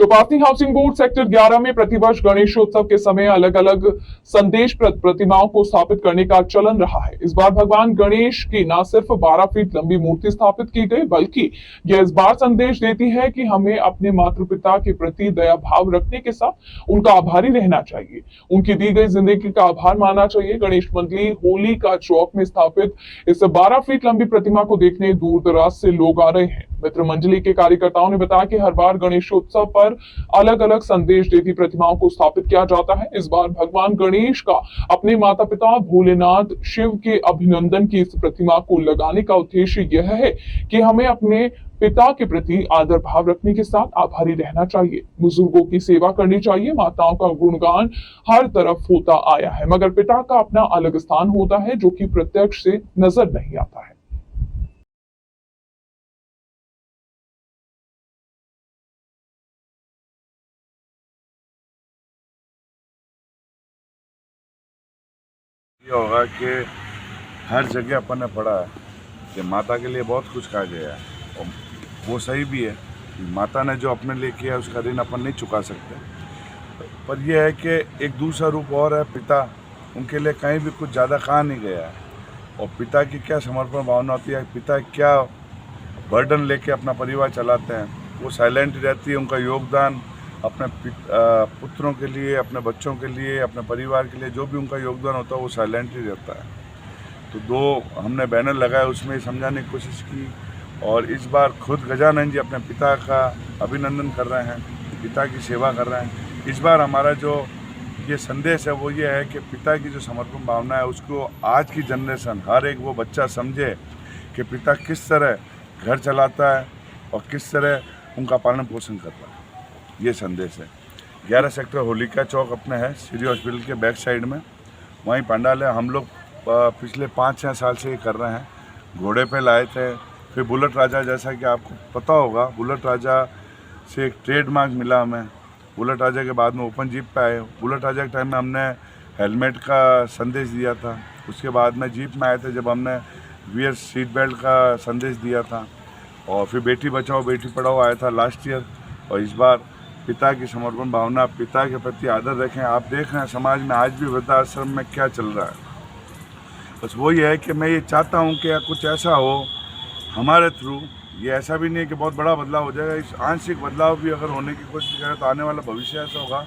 Chaupasi housing board sector 11 में प्रतिवर्ष गणेशोत्सव के समय अलग अलग संदेश प्रतिमाओं को स्थापित करने का चलन रहा है। इस बार भगवान गणेश की न सिर्फ 12 फीट लंबी मूर्ति स्थापित की गई, बल्कि यह इस बार संदेश देती है कि हमें अपने माता पिता के प्रति दया भाव रखने के साथ उनका आभारी रहना चाहिए, उनकी दी गई जिंदगी का आभार मानना चाहिए। गणेश मंडली होली का चौक में स्थापित इस 12 फीट लंबी प्रतिमा को देखने दूर दराज से लोग आ रहे हैं। मित्र मंडली के कार्यकर्ताओं ने बताया कि हर बार गणेशोत्सव पर अलग अलग संदेश देती प्रतिमाओं को स्थापित किया जाता है। इस बार भगवान गणेश का अपने माता पिता भोलेनाथ शिव के अभिनंदन की इस प्रतिमा को लगाने का उद्देश्य यह है कि हमें अपने पिता के प्रति आदर भाव रखने के साथ आभारी रहना चाहिए, बुजुर्गों की सेवा करनी चाहिए। माताओं का गुणगान हर तरफ होता आया है, मगर पिता का अपना अलग स्थान होता है जो कि प्रत्यक्ष से नजर नहीं आता है। ये होगा कि हर जगह अपन ने पढ़ा है कि माता के लिए बहुत कुछ कहा गया है और वो सही भी है। माता ने जो अपने लिए किया उसका ऋण अपन नहीं चुका सकते, पर यह है कि एक दूसरा रूप और है पिता, उनके लिए कहीं भी कुछ ज़्यादा कहा नहीं गया है। और पिता की क्या समर्पण भावना होती है, पिता क्या बर्डन लेके अपना परिवार चलाते हैं, वो साइलेंट रहती है। उनका योगदान अपने पुत्रों के लिए, अपने बच्चों के लिए, अपने परिवार के लिए जो भी उनका योगदान होता है वो साइलेंट ही रहता है। तो दो हमने बैनर लगाए, उसमें समझाने की कोशिश की और इस बार खुद गजानन जी अपने पिता का अभिनंदन कर रहे हैं, पिता की सेवा कर रहे हैं। इस बार हमारा जो ये संदेश है वो ये है कि पिता की जो समर्पण भावना है उसको आज की जनरेशन, हर एक वो बच्चा समझे कि पिता किस तरह घर चलाता है और किस तरह उनका पालन पोषण करता है। ये संदेश है। 11 सेक्टर होलिका चौक अपने है, सिटी हॉस्पिटल के बैक साइड में, वहीं पंडाल है। हम लोग पिछले 5-6 साल से ये कर रहे हैं। घोड़े पे लाए थे, फिर बुलेट राजा, जैसा कि आपको पता होगा, बुलेट राजा से एक ट्रेडमार्क मिला हमें। बुलेट राजा के बाद में ओपन जीप पे आए। बुलेट राजा के टाइम में हमने हेलमेट का संदेश दिया था, उसके बाद में जीप में आए थे जब हमने वियर सीट बेल्ट का संदेश दिया था, और फिर बेटी बचाओ बेटी पढ़ाओ आया था लास्ट ईयर। और इस बार पिता की समर्पण भावना, पिता के प्रति आदर रखें। आप देख रहे हैं समाज में आज भी वृद्धाश्रम में क्या चल रहा है। बस वही है कि मैं ये चाहता हूँ कि कुछ ऐसा हो हमारे थ्रू, ये ऐसा भी नहीं है कि बहुत बड़ा बदलाव हो जाएगा, इस आंशिक बदलाव भी अगर होने की कोशिश करें तो आने वाला भविष्य ऐसा होगा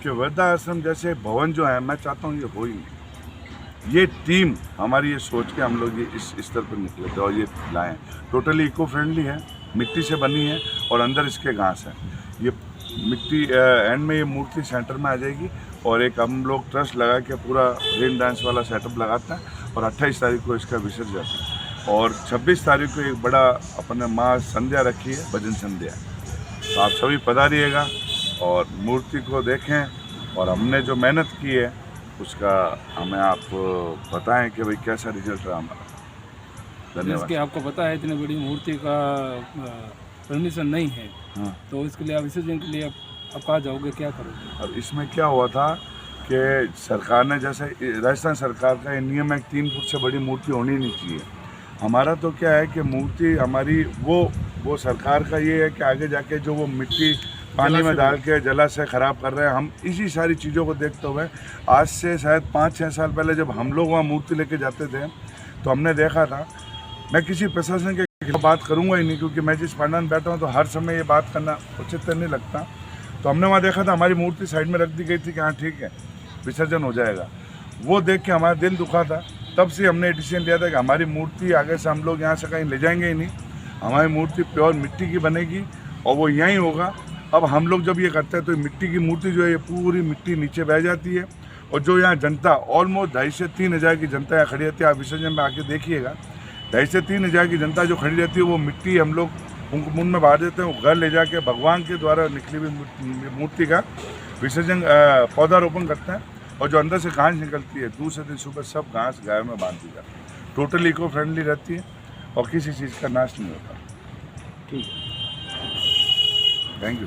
कि वृद्धाश्रम जैसे भवन जो है, मैं चाहता हूँ ये हो ही नहीं। ये टीम हमारी ये सोच के हम लोग ये इस स्तर पर निकले थे और ये लाएँ। टोटली इको फ्रेंडली है, मिट्टी से बनी है और अंदर इसके घास है। ये मिट्टी एंड में ये मूर्ति सेंटर में आ जाएगी और एक हम लोग ट्रस्ट लगा के पूरा रेन डांस वाला सेटअप लगाते हैं और 28 तारीख को इसका विसर्जन है और 26 तारीख को एक बड़ा अपने माँ संध्या रखी है, भजन संध्या। तो आप सभी पधारिएगा और मूर्ति को देखें और हमने जो मेहनत की है उसका हमें आप बताएं कि भाई कैसा रिजल्ट रहा हमारा। धन्यवाद। आपको पता है इतनी बड़ी मूर्ति का परमिशन नहीं है। हाँ। तो इसके लिए आप विसर्जन के लिए आप कहाँ जाओगे, क्या करोगे? अब इसमें क्या हुआ था कि सरकार ने, जैसे राजस्थान सरकार का ये नियम है 3 फुट से बड़ी मूर्ति होनी नहीं चाहिए। हमारा तो क्या है कि मूर्ति हमारी वो सरकार का ये है कि आगे जाके जो वो मिट्टी पानी में डाल के जलाशय ख़राब कर रहे हैं, हम इसी सारी चीज़ों को देखते हुए आज से शायद 5-6 साल पहले जब हम लोग वहाँ मूर्ति लेके जाते थे तो हमने देखा था, मैं किसी प्रशासन के बात करूंगा ही नहीं क्योंकि मैं जिस पंडाल में बैठा हूँ तो हर समय ये बात करना उचित नहीं लगता। तो हमने वहाँ देखा था हमारी मूर्ति साइड में रख दी गई थी कि हाँ ठीक है विसर्जन हो जाएगा। वो देख के हमारा दिल दुखा था। तब से हमने डिसीजन लिया था कि हमारी मूर्ति आगे से हम लोग यहाँ से कहीं ले जाएंगे ही नहीं, हमारी मूर्ति प्योर मिट्टी की बनेगी और वो यहीं होगा। अब हम लोग जब ये करते हैं तो मिट्टी की मूर्ति जो है ये पूरी मिट्टी नीचे बह जाती है और जो यहाँ जनता ऑलमोस्ट 2,500 से 3,000 की जनता यहाँ खड़ी रहती है। आप विसर्जन में आके देखिएगा, 2,500 से 3,000 की जनता जो खड़ी रहती है वो मिट्टी हम लोग उनको मुंह में बांध देते हैं। वो घर ले जाके भगवान के द्वारा निकली हुई मूर्ति का विसर्जन पौधारोपण करते हैं और जो अंदर से घास निकलती है दूसरे दिन सुबह सब घास गाय में बांध दी जाती है। टोटली इको फ्रेंडली रहती है और किसी चीज़ का नाश नहीं होता। ठीक, थैंक यू।